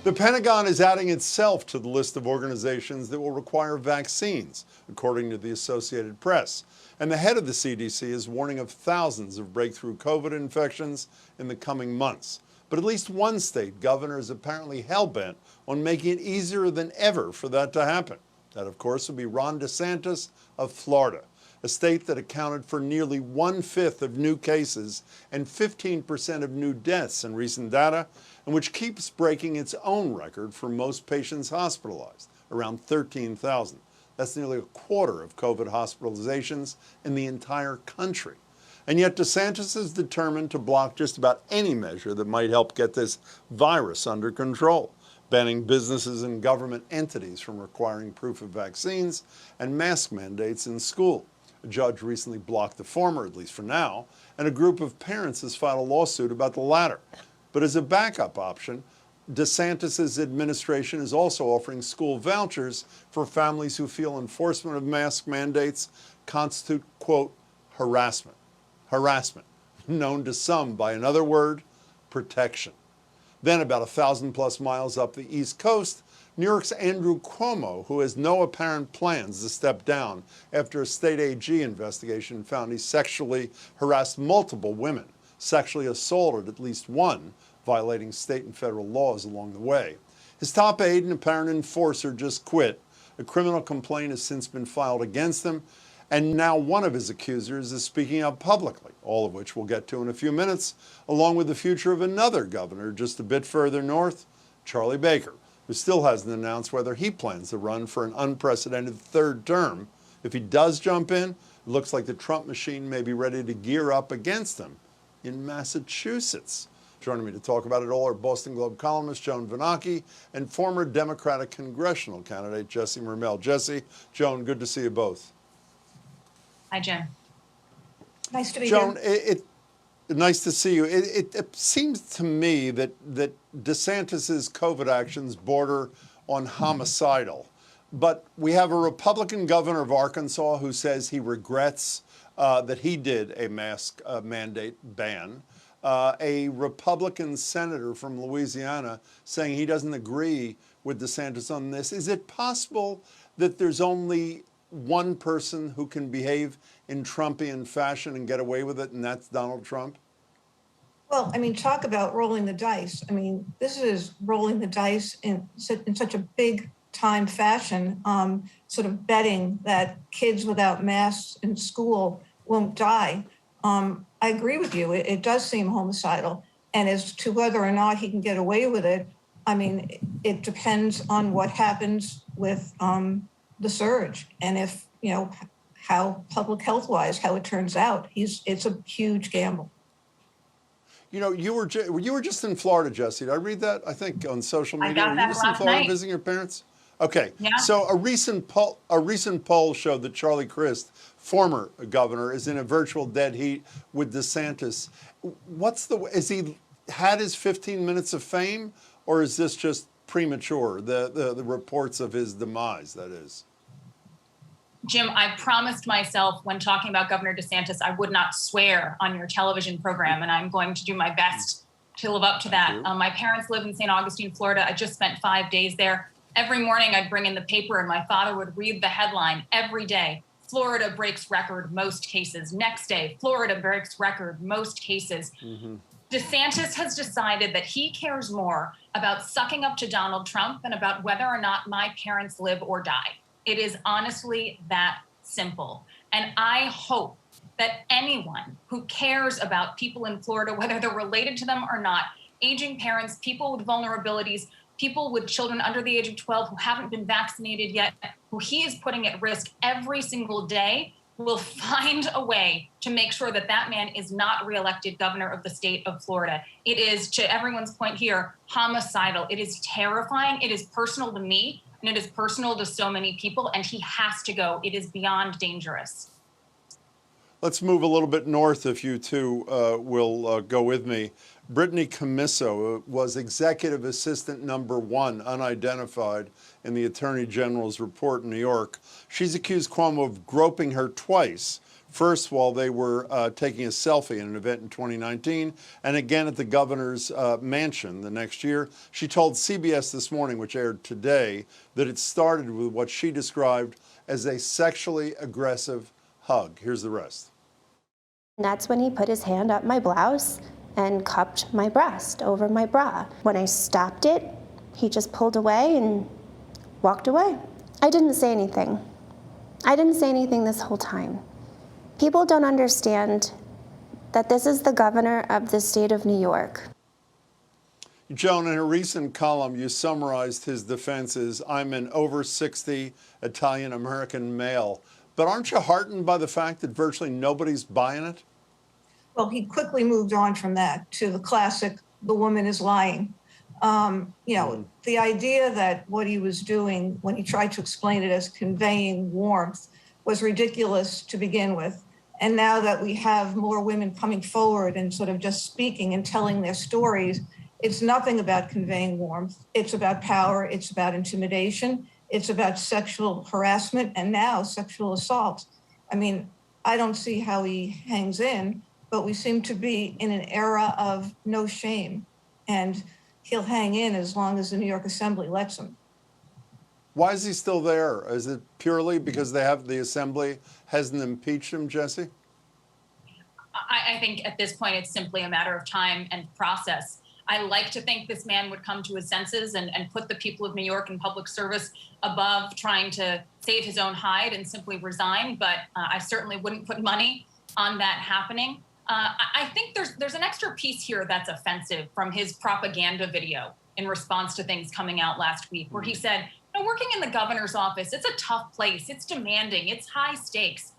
The Pentagon is adding itself to the list of organizations that will require vaccines, according to the Associated Press. And the head of the CDC is warning of thousands of breakthrough COVID infections in the coming months. But at least one state governor is apparently hell-bent on making it easier than ever for that to happen. That, of course, would be Ron DeSantis of Florida, a state that accounted for nearly 1/5 of new cases and 15% of new deaths in recent data, and which keeps breaking its own record for most patients hospitalized, around 13,000. That's nearly a quarter of COVID hospitalizations in the entire country. And yet DeSantis is determined to block just about any measure that might help get this virus under control, banning businesses and government entities from requiring proof of vaccines and mask mandates in school. A judge recently blocked the former, at least for now, and a group of parents has filed a lawsuit about the latter. But as a backup option, DeSantis' administration is also offering school vouchers for families who feel enforcement of mask mandates constitute, quote, harassment. Harassment, known to some by another word, protection. Then about 1,000+ miles up the East Coast, New York's Andrew Cuomo, who has no apparent plans to step down after a state AG investigation found he sexually harassed multiple women, sexually assaulted at least one, violating state and federal laws along the way. His top aide and apparent enforcer just quit. A criminal complaint has since been filed against him, and now one of his accusers is speaking out publicly, all of which we'll get to in a few minutes, along with the future of another governor just a bit further north, Charlie Baker, who still hasn't announced whether he plans to run for an unprecedented third term. If he does jump in, it looks like the Trump machine may be ready to gear up against him in Massachusetts. Joining me to talk about it all are Boston Globe columnist Joan Vennochi and former Democratic congressional candidate Jesse Mermell. Jesse, Joan, good to see you both. Hi, Jim. Nice to be Joan, here. Nice to see you. It seems to me that DeSantis's COVID actions border on homicidal. But we have a Republican governor of Arkansas who says he regrets that he did a mask mandate ban. A Republican senator from Louisiana saying he doesn't agree with DeSantis on this. Is it possible that there's only one person who can behave in Trumpian fashion and get away with it, and that's Donald Trump? Well, I mean, talk about rolling the dice. I mean, this is rolling the dice in such a big time fashion, sort of betting that kids without masks in school won't die. I agree with you. It does seem homicidal. And as to whether or not he can get away with it, I mean, it depends on what happens with the surge. And if, you know, how public health wise, how it turns out, it's a huge gamble. You know, you were just in Florida, Jesse. Did I read that? I think on social media. I got that were you just in Florida night. visiting your parents? Okay. Yeah. So a recent poll showed that Charlie Crist, former governor, is in a virtual dead heat with DeSantis. Is he had his 15 minutes of fame, or is this just premature? The reports of his demise, that is. Jim, I promised myself when talking about Governor DeSantis, I would not swear on your television program, and I'm going to do my best to live up to that. My parents live in St. Augustine, Florida. I just spent 5 days there. Every morning I'd bring in the paper and my father would read the headline every day. Florida breaks record most cases. Next day, Florida breaks record most cases. Mm-hmm. DeSantis has decided that he cares more about sucking up to Donald Trump than about whether or not my parents live or die. It is honestly that simple. And I hope that anyone who cares about people in Florida, whether they're related to them or not, aging parents, people with vulnerabilities, people with children under the age of 12 who haven't been vaccinated yet, who he is putting at risk every single day, will find a way to make sure that that man is not reelected governor of the state of Florida. It is, to everyone's point here, homicidal. It is terrifying. It is personal to me, and it is personal to so many people, and he has to go. It is beyond dangerous. Let's move a little bit north, if you two will go with me. Brittany Commisso was executive assistant number 1, unidentified, in the Attorney General's report in New York. She's accused Cuomo of groping her twice First, while they were taking a selfie at an event in 2019, and again at the governor's mansion the next year. She told CBS This Morning, which aired today, that it started with what she described as a sexually aggressive hug. Here's the rest. And that's when he put his hand up my blouse and cupped my breast over my bra. When I stopped it, he just pulled away and walked away. I didn't say anything. I didn't say anything this whole time. People don't understand that this is the governor of the state of New York. Joan, in a recent column, you summarized his defense as, "I'm an over 60 Italian-American male." But aren't you heartened by the fact that virtually nobody's buying it? Well, he quickly moved on from that to the classic, the woman is lying. The idea that what he was doing when he tried to explain it as conveying warmth was ridiculous to begin with. And now that we have more women coming forward and sort of just speaking and telling their stories, it's nothing about conveying warmth. It's about power. It's about intimidation. It's about sexual harassment and now sexual assault. I mean, I don't see how he hangs in, but we seem to be in an era of no shame. And he'll hang in as long as the New York Assembly lets him. Why is he still there? Is it purely because the Assembly hasn't impeached him, Jesse? I think at this point, it's simply a matter of time and process. I like to think this man would come to his senses and put the people of New York in public service above trying to save his own hide and simply resign. But I certainly wouldn't put money on that happening. I think there's an extra piece here that's offensive from his propaganda video in response to things coming out last week, where he said, working in the governor's office, it's a tough place. It's demanding. It's high stakes.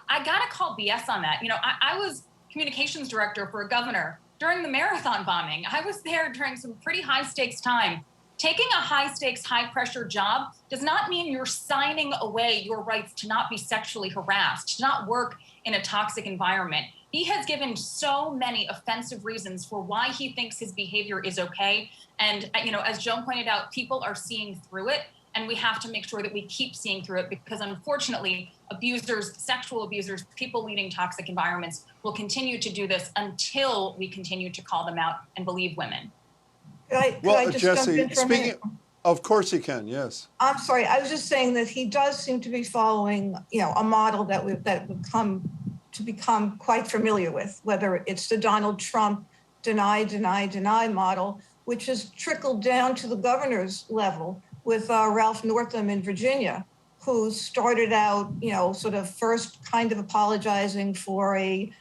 I got to call BS on that. I was communications director for a governor during the marathon bombing. I was there during some pretty high stakes time. Taking a high stakes, high pressure job does not mean you're signing away your rights to not be sexually harassed, to not work in a toxic environment. He has given so many offensive reasons for why he thinks his behavior is okay. And, as Joan pointed out, people are seeing through it. And we have to make sure that we keep seeing through it because, unfortunately, abusers, sexual abusers, people leading toxic environments will continue to do this until we continue to call them out and believe women. Could I just jump Jesse, in for a minute? of course you can, yes. I'm sorry. I was just saying that he does seem to be following, a model that would come to become quite familiar with, whether it's the Donald Trump deny model, which has trickled down to the governor's level with Ralph Northam in Virginia, who started out, sort of first kind of apologizing for a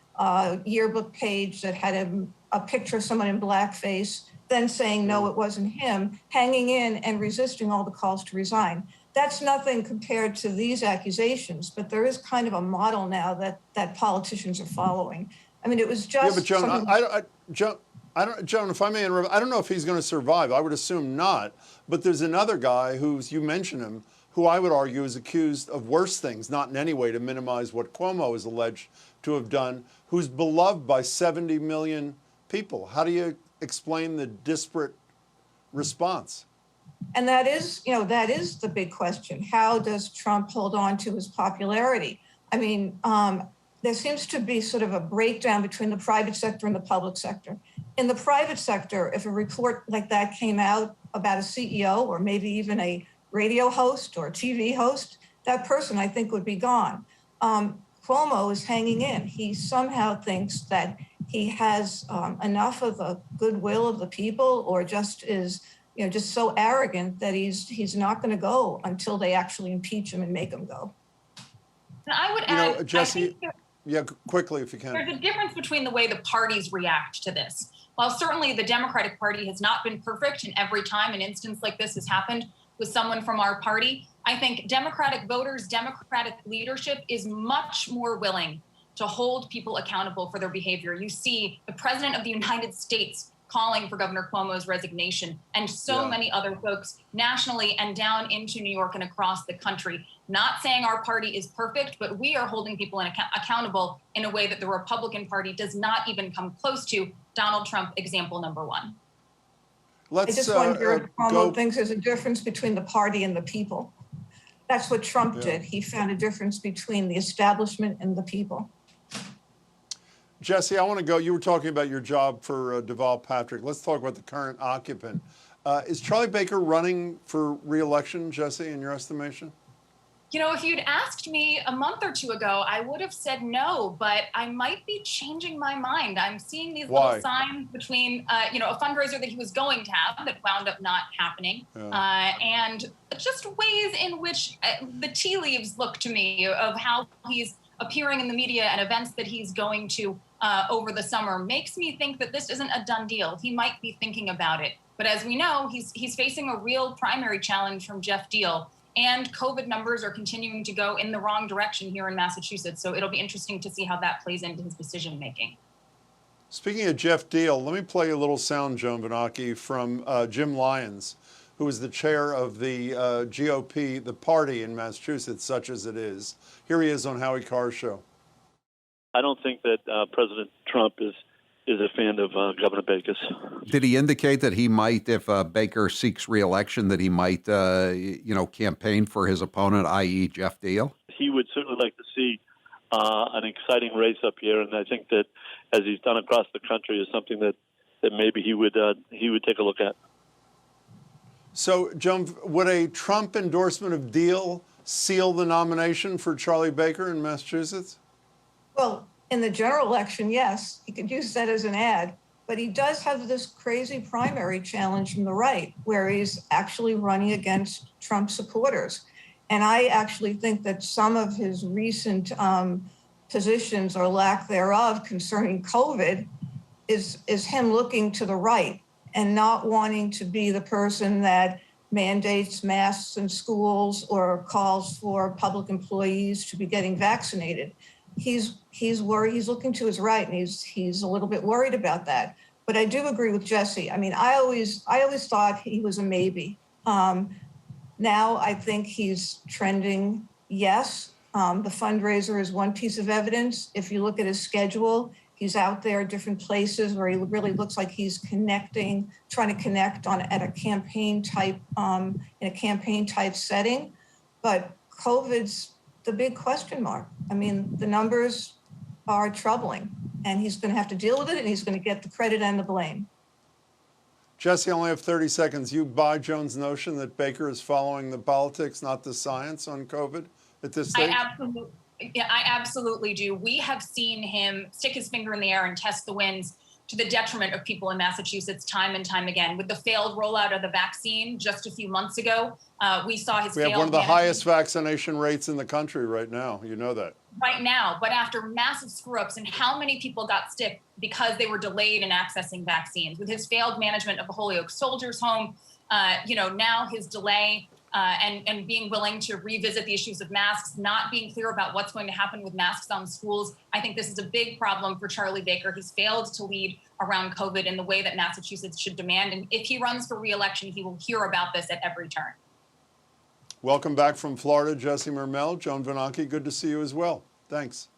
yearbook page that had a picture of someone in blackface, then saying, no, it wasn't him, hanging in and resisting all the calls to resign. That's nothing compared to these accusations, but there is kind of a model now that politicians are following. I mean, it was just— Yeah, but Joan, if I may interrupt, I don't know if he's going to survive. I would assume not. But there's another guy you mentioned him, who I would argue is accused of worse things, not in any way to minimize what Cuomo is alleged to have done, who's beloved by 70 million people. How do you explain the disparate response? And that is the big question. How does Trump hold on to his popularity? I mean, there seems to be sort of a breakdown between the private sector and the public sector. In the private sector, if a report like that came out about a CEO or maybe even a radio host or a TV host, that person, I think, would be gone. Cuomo is hanging in. He somehow thinks that he has enough of the goodwill of the people, or just is, just so arrogant that he's not going to go until they actually impeach him and make him go. And I would add, Jesse, quickly if you can. There's a difference between the way the parties react to this. While certainly the Democratic Party has not been perfect, and every time an instance like this has happened with someone from our party, I think Democratic voters, Democratic leadership is much more willing to hold people accountable for their behavior. You see the President of the United States calling for Governor Cuomo's resignation, and so many other folks nationally and down into New York and across the country. Not saying our party is perfect, but we are holding people accountable in a way that the Republican Party does not even come close to. Donald Trump, example number one. I just wonder if Cuomo thinks there's a difference between the party and the people. That's what Trump did. He found a difference between the establishment and the people. Jesse, I want to go. You were talking about your job for Deval Patrick. Let's talk about the current occupant. Is Charlie Baker running for re-election, Jesse, in your estimation? You know, if you'd asked me a month or two ago, I would have said no, but I might be changing my mind. I'm seeing these little signs between, a fundraiser that he was going to have that wound up not happening, and just ways in which the tea leaves look to me of how he's appearing in the media and events that he's going to over the summer makes me think that this isn't a done deal. He might be thinking about it. But as we know, he's facing a real primary challenge from Jeff Deal. And COVID numbers are continuing to go in the wrong direction here in Massachusetts. So it'll be interesting to see how that plays into his decision making. Speaking of Jeff Deal, let me play a little sound, Joan Vennochi, from Jim Lyons, who is the chair of the GOP, the party in Massachusetts, such as it is. Here he is on Howie Carr's show. I don't think that President Trump is a fan of Governor Baker's. Did he indicate that he might, if Baker seeks re-election, that he might, campaign for his opponent, i.e. Jeff Deal? He would certainly like to see an exciting race up here, and I think that, as he's done across the country, is something that maybe he would take a look at. So, Joan, would a Trump endorsement of Deal seal the nomination for Charlie Baker in Massachusetts? Well, in the general election, yes, he could use that as an ad, but he does have this crazy primary challenge from the right, where he's actually running against Trump supporters. And I actually think that some of his recent positions or lack thereof concerning COVID is him looking to the right and not wanting to be the person that mandates masks in schools or calls for public employees to be getting vaccinated. He's worried. He's looking to his right, and he's a little bit worried about that. But I do agree with Jesse. I mean, I always thought he was a maybe. Now I think he's trending yes. The fundraiser is one piece of evidence. If you look at his schedule, he's out there at different places where he really looks like he's trying to connect at a campaign type in a campaign type setting. But COVID's the big question mark. I mean, the numbers are troubling, and he's going to have to deal with it, and he's going to get the credit and the blame. Jesse, I only have 30 seconds. You buy Joan's notion that Baker is following the politics, not the science, on COVID at this stage? I absolutely do. We have seen him stick his finger in the air and test the winds to the detriment of people in Massachusetts time and time again. With the failed rollout of the vaccine just a few months ago, we saw his. We have one of the highest vaccination rates in the country right now. You know that. Right now, but after massive screw-ups, and how many people got sick because they were delayed in accessing vaccines. With his failed management of the Holyoke Soldiers Home, now his delay and being willing to revisit the issues of masks, not being clear about what's going to happen with masks on schools. I think this is a big problem for Charlie Baker. He's failed to lead around COVID in the way that Massachusetts should demand. And if he runs for re-election, he will hear about this at every turn. Welcome back from Florida, Jesse Mermell. Joan Vennochi, good to see you as well. Thanks.